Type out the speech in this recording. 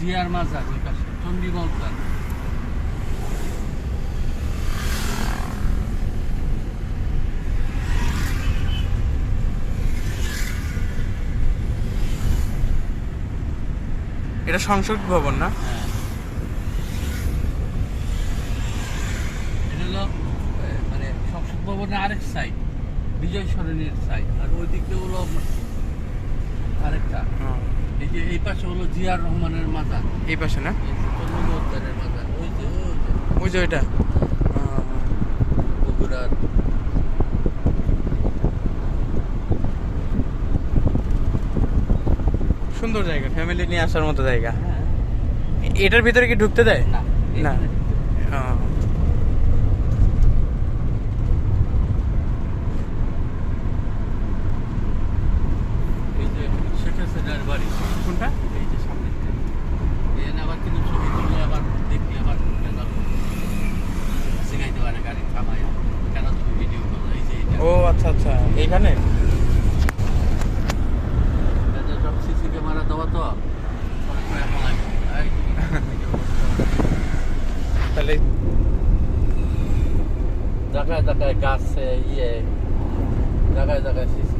জিয়ার মাজার ওই পাশে চন্ডী মাজার। এটা সংসদ ভবন না? হ্যাঁ, এটা হলো মানে সংসদ ভবনের আরেক সাইড, বিজয় সরণির সাইড, আর ওই দিক দিয়ে হলো আরেকটা। এই যে এই পাশে হলো জিয়ার রহমানের মাজার, এই পাশে না? এই যে চন্ডী মাজারের মাজার, ওই যে ওই যে ওইটা বগুড়ার। সুন্দর জায়গা, ফ্যামিলি নিয়ে আসার মতো জায়গা। হ্যাঁ, এটার ভিতরে কি ঢুকতে দেয়? না না। এখানে এই যে শেখ হাসিনার বাড়ি, কোনটা? এই যে সামনে এখানে আবার কিন্তু ছবি তুললে আবার দেখি আবার শিখাইতে পারে গাড়ি থামায়, কেন তুমি ভিডিও করো। এই যে এটা ও আচ্ছা আচ্ছা, এইখানে এটা সব সিসি ক্যামেরা দেওয়া তো অনেক সময় এমন লাগে এই তাহলে জায়গায় জায়গায় গাছ, ইয়ে জায়গায় জায়গায় সিসি